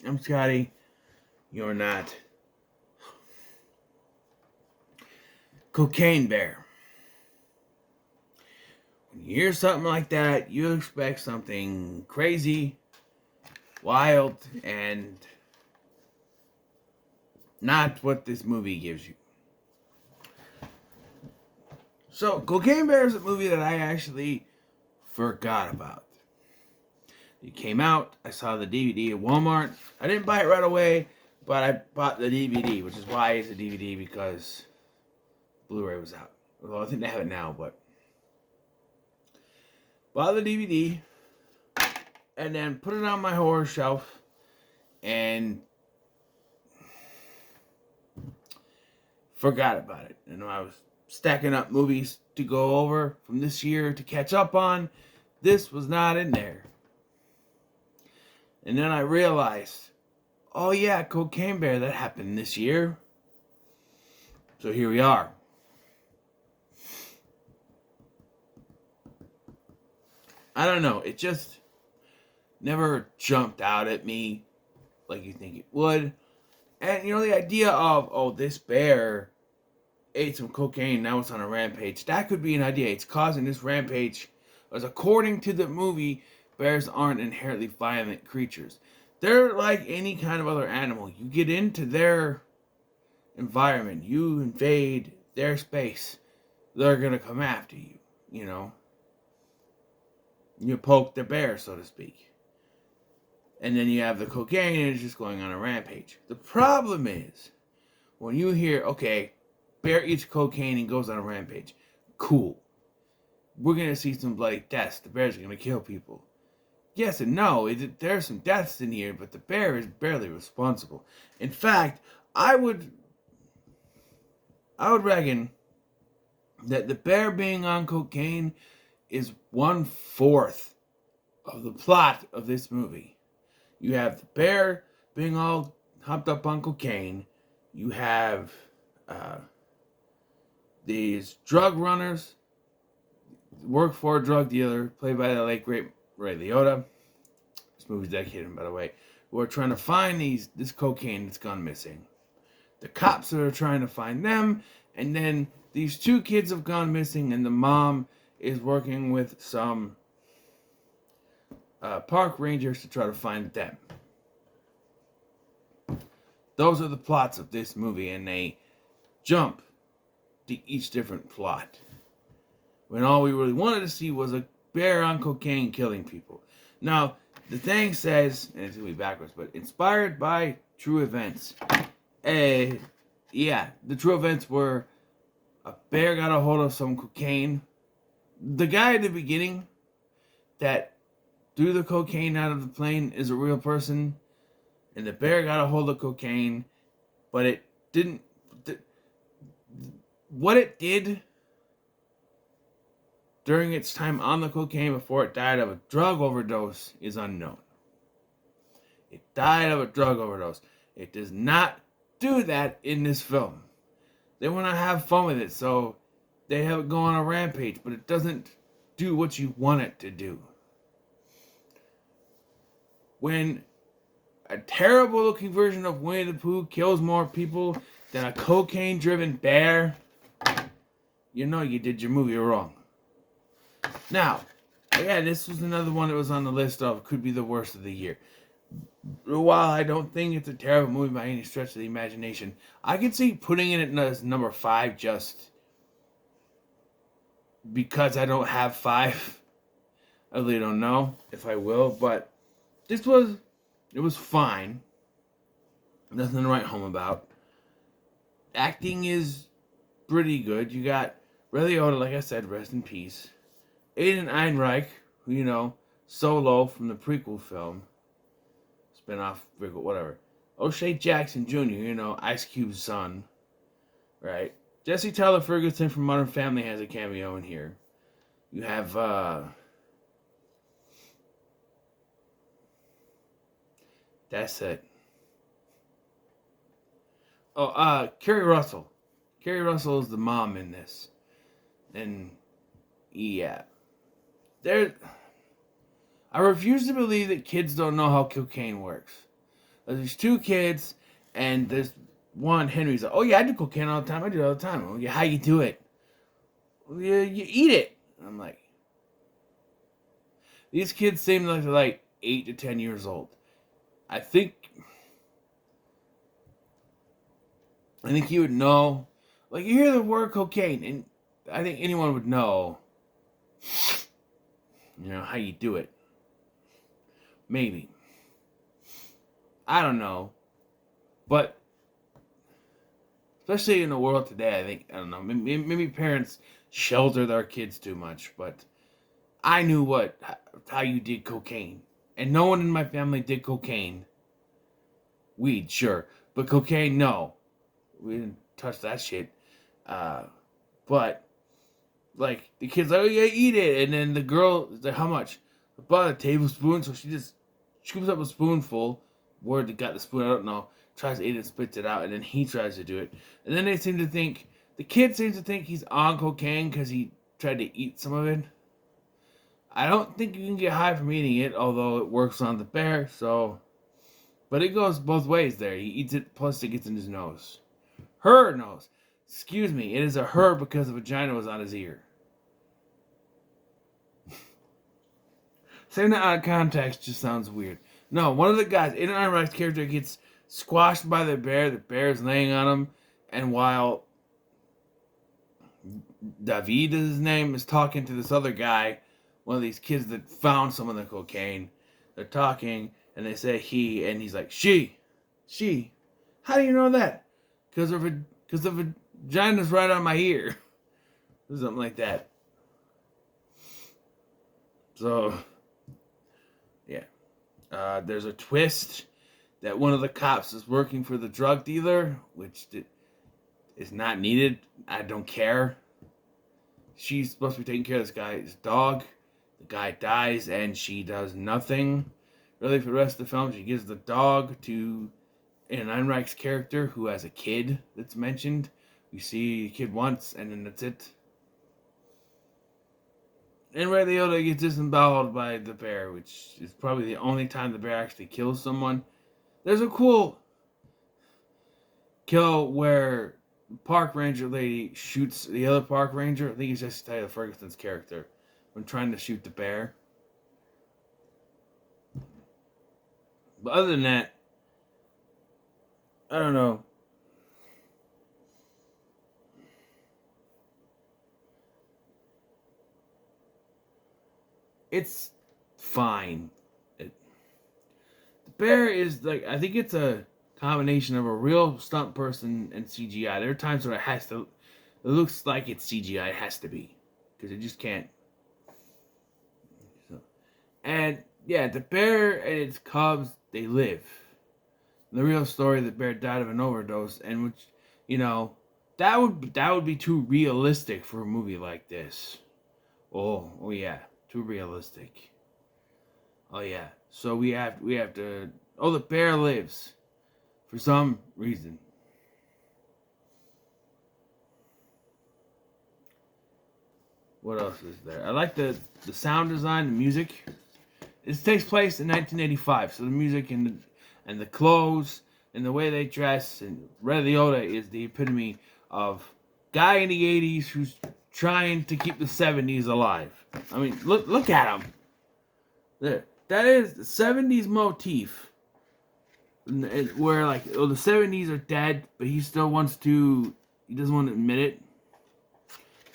I'm Scotty. You're not. Cocaine Bear. When you hear something like that, you expect something crazy, wild, and not what this movie gives you. So, Cocaine Bear is a movie that I actually forgot about. It came out, I saw the DVD at Walmart. I didn't buy it right away, but I bought the DVD, which is why it's a DVD, because Blu-ray was out. Well, I think they have it now, but bought the DVD and then put it on my horror shelf and forgot about it. And I was stacking up movies to go over from this year to catch up on. This was not in there. And then I realized, oh yeah, Cocaine Bear, that happened this year. So here we are. I don't know, it just never jumped out at me like you think it would. And you know, the idea of, oh, this bear ate some cocaine, now it's on a rampage, that could be an idea. It's causing this rampage, because according to the movie, bears aren't inherently violent creatures. They're like any kind of other animal. You get into their environment, you invade their space, they're gonna come after you, you know. You poke the bear, so to speak. And then you have the cocaine and it's just going on a rampage. The problem is, when you hear, okay, bear eats cocaine and goes on a rampage. Cool. We're going to see some bloody deaths. The bear's going to kill people. Yes and no. There's some deaths in here, but the bear is barely responsible. In fact, I would reckon that the bear being on cocaine is 1/4 of the plot of this movie. You have the bear being all hopped up on cocaine. You have these drug runners work for a drug dealer played by the late great Ray Liotta. This movie's dedicated, by the way. Who are trying to find this cocaine that's gone missing. The cops are trying to find them, and then these two kids have gone missing, and the mom is working with some park rangers to try to find them. Those are the plots of this movie, and they jump to each different plot. When all we really wanted to see was a bear on cocaine killing people. Now, the thing says, and it's going to be backwards, but inspired by true events. Yeah, the true events were a bear got a hold of some cocaine. The guy at the beginning that threw the cocaine out of the plane is a real person. And the bear got a hold of cocaine, but it didn't. What it did during its time on the cocaine before it died of a drug overdose is unknown. It died of a drug overdose. It does not do that in this film. They want to have fun with it, so they have it go on a rampage, but it doesn't do what you want it to do. When a terrible looking version of Winnie the Pooh kills more people than a cocaine driven bear, you know you did your movie wrong. Now, yeah, this was another one that was on the list of could be the worst of the year. While I don't think it's a terrible movie by any stretch of the imagination, I can see putting it as number 5 just because I don't have 5. I really don't know if I will, but it was fine. Nothing to write home about. Acting is pretty good. You got Ray Liotta, like I said, rest in peace. Aiden Einreich, who, you know, Solo from the prequel film. Spinoff, prequel, whatever. O'Shea Jackson Jr., you know, Ice Cube's son. Right? Jesse Tyler Ferguson from Modern Family has a cameo in here. You have, that's it. Oh, Kerry Russell. Kerry Russell is the mom in this. And, yeah. I refuse to believe that kids don't know how cocaine works. There's two kids, and there's one, Henry's like, oh yeah, I do cocaine all the time. I do it all the time. Oh, yeah, how you do it? Well, you eat it. I'm like, these kids seem like they're like 8 to 10 years old. I think you would know. Like, you hear the word cocaine, and I think anyone would know, how you do it. Maybe. I don't know. But, especially in the world today, I don't know, maybe parents shelter their kids too much, but I knew how you did cocaine. And no one in my family did cocaine. Weed, sure. But cocaine, no. We didn't touch that shit. But, like, the kid's like, oh yeah, eat it. And then the girl is like, how much? About a tablespoon. So she just scoops up a spoonful. Where they got the spoon, I don't know. Tries to eat it, spits it out, and then he tries to do it. And then the kid seems to think he's on cocaine because he tried to eat some of it. I don't think you can get high from eating it, although it works on the bear, so... But it goes both ways there. He eats it, plus it gets in his nose. Her nose. Excuse me, it is a her because the vagina was on his ear. Saying that out of context just sounds weird. No, one of the guys, in Iron Man's character, gets squashed by the bear is laying on him, and while David is his name, is talking to this other guy, one of these kids that found some of the cocaine, they're talking, and they say he, and he's like, she. How do you know that? Because the vagina's right on my ear. Or something like that. So, yeah. There's a twist that one of the cops is working for the drug dealer, which is not needed. I don't care. She's supposed to be taking care of this guy's dog. The guy dies, and she does nothing. Really, for the rest of the film, she gives the dog to an Einreich's character who has a kid that's mentioned. We see the kid once, and then that's it. And Ray Liotta gets disemboweled by the bear, which is probably the only time the bear actually kills someone. There's a cool kill where the park ranger lady shoots the other park ranger. I think it's Jesse Tyler Ferguson's character when trying to shoot the bear. But other than that, I don't know. It's fine. The bear is like, I think it's a combination of a real stunt person and CGI. There are times where it looks like it's CGI. It has to be. Because it just can't. So, and yeah, the bear and its cubs, they live. The real story, the bear died of an overdose, and which, that would be too realistic for a movie like this. Oh yeah. Too realistic. Oh yeah. So we have to. Oh, the bear lives, for some reason. What else is there? I like the sound design, the music. This takes place in 1985, so the music and the clothes and the way they dress, and Ray Liotta is the epitome of guy in the 80s who's trying to keep the 70s alive. I mean, look at him. There. That is the 70s motif. Where, like, the 70s are dead, but he doesn't want to admit it.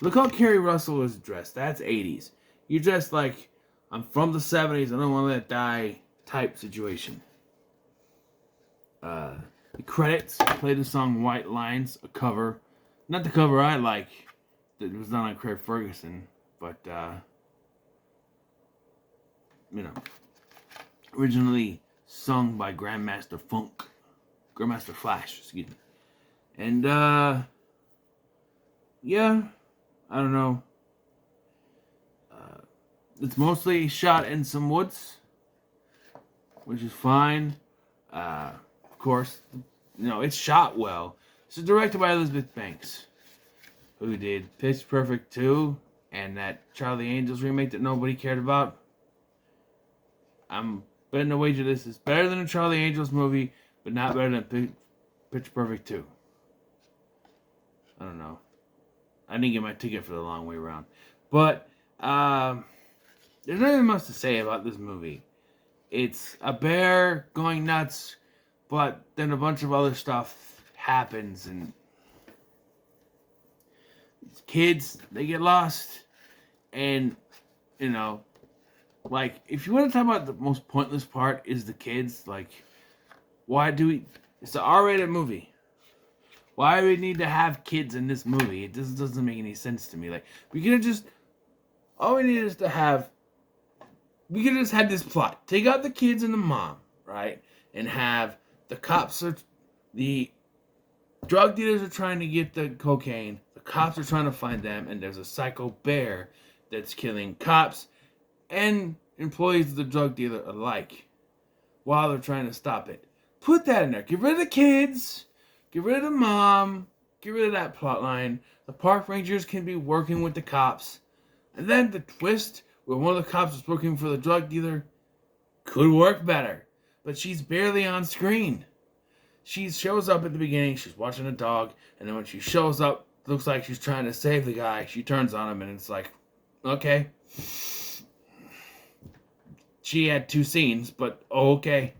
Look how Kerry Russell is dressed. That's 80s. You're dressed like, I'm from the 70s, I don't want to let it die type situation. The credits play the song White Lines, a cover. Not the cover I like. That was done on Craig Ferguson, but originally sung by Grandmaster Flash, excuse me. And yeah, I don't know. It's mostly shot in some woods, which is fine. Of course, it's shot well. It's directed by Elizabeth Banks, who did Pitch Perfect 2 and that Charlie Angels remake that nobody cared about. I'm betting a wager this is better than a Charlie Angels movie, but not better than Pitch Perfect 2. I don't know. I didn't get my ticket for the long way around. But there's nothing much to say about this movie. It's a bear going nuts, but then a bunch of other stuff happens, and kids, they get lost, and, you know, like, if you want to talk about the most pointless part is the kids, like, why do we, it's an R-rated movie. Why do we need to have kids in this movie? It just doesn't make any sense to me. Like, we could have just, all we need is to have, we could have just had this plot. Take out the kids and the mom, right? And have the cops, the drug dealers are trying to get the cocaine. The cops are trying to find them. And there's a psycho bear that's killing cops and employees of the drug dealer alike while they're trying to stop it. Put that in there. Get rid of the kids. Get rid of the mom. Get rid of that plot line. The park rangers can be working with the cops. And then the twist where one of the cops is working for the drug dealer could work better. But she's barely on screen. She shows up at the beginning. She's watching a dog. And then when she shows up, looks like she's trying to save the guy. She turns on him and it's like, okay. She had 2 scenes, but okay.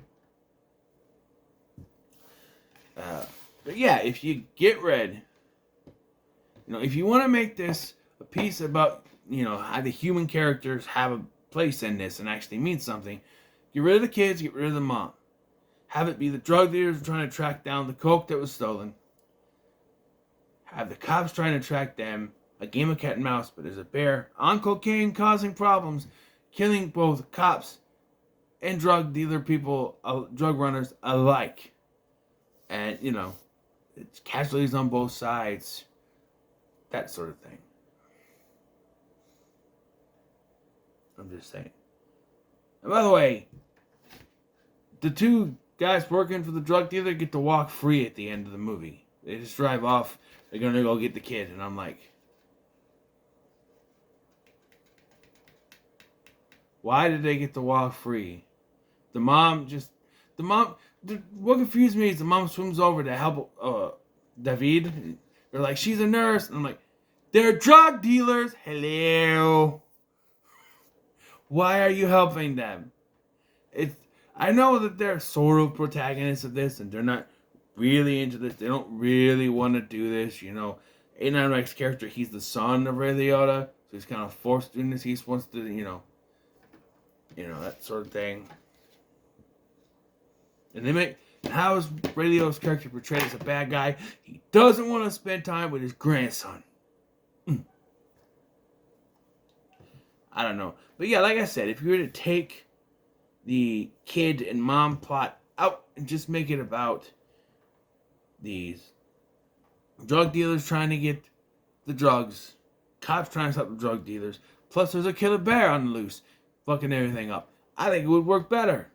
But yeah, if you get rid, if you want to make this a piece about, how the human characters have a place in this and actually mean something, get rid of the kids, get rid of the mom. Have it be the drug dealers trying to track down the coke that was stolen. Have the cops trying to track them. A game of cat and mouse, but there's a bear on cocaine causing problems, killing both cops and drug dealer people, drug runners alike. And, it's casualties on both sides. That sort of thing. I'm just saying. And by the way, the 2 guys working for the drug dealer get to walk free at the end of the movie. They just drive off. They're going to go get the kid. And I'm like, why did they get to walk free? What confused me is the mom swims over to help David. They're like, she's a nurse. And I'm like, they're drug dealers. Hello. Why are you helping them? I know that they're sort of protagonists of this, and they're not really into this. They don't really want to do this, A9 Rex character, he's the son of Ray Liotta, so he's kind of forced doing this. He just wants to, that sort of thing. And how is Ray Liotta's character portrayed as a bad guy? He doesn't want to spend time with his grandson. I don't know. But yeah, like I said, if you were to take the kid and mom plot out and just make it about these drug dealers trying to get the drugs, cops trying to stop the drug dealers, plus there's a killer bear on the loose, fucking everything up, I think it would work better.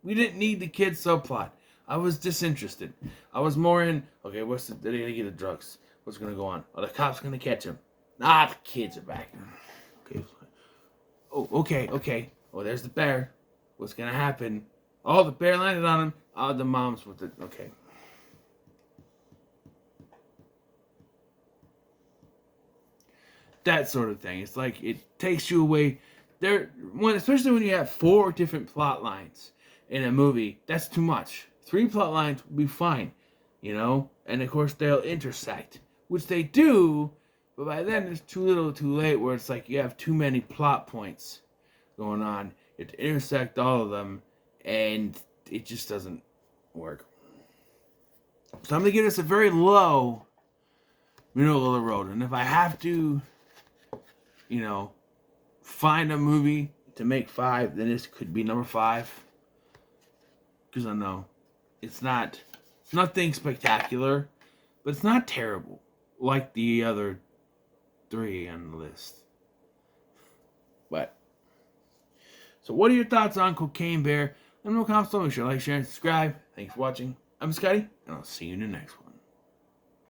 We didn't need the kid subplot. I was disinterested. I was more in, okay, they're gonna get the drugs. What's gonna go on? Oh, the cops gonna catch him. The kids are back. Okay. Oh, okay. Oh, there's the bear. What's gonna happen? Oh, the bear landed on him. Oh, the mom's with it. Okay. That sort of thing. It's like it takes you away. Especially when you have 4 different plot lines in a movie, that's too much. 3 plot lines will be fine, and of course they'll intersect, which they do, but by then it's too little too late, where it's like you have too many plot points going on. You have to intersect all of them, and it just doesn't work. So I'm going to give this a very low middle of the road, and if I have to, find a movie to make 5, then this could be number 5. Because I know it's nothing spectacular, but it's not terrible like the other 3 on the list. But so what are your thoughts on Cocaine Bear? Let me know in the comments below. Make sure to like, share, and subscribe. Thanks for watching. I'm Scotty, and I'll see you in the next one.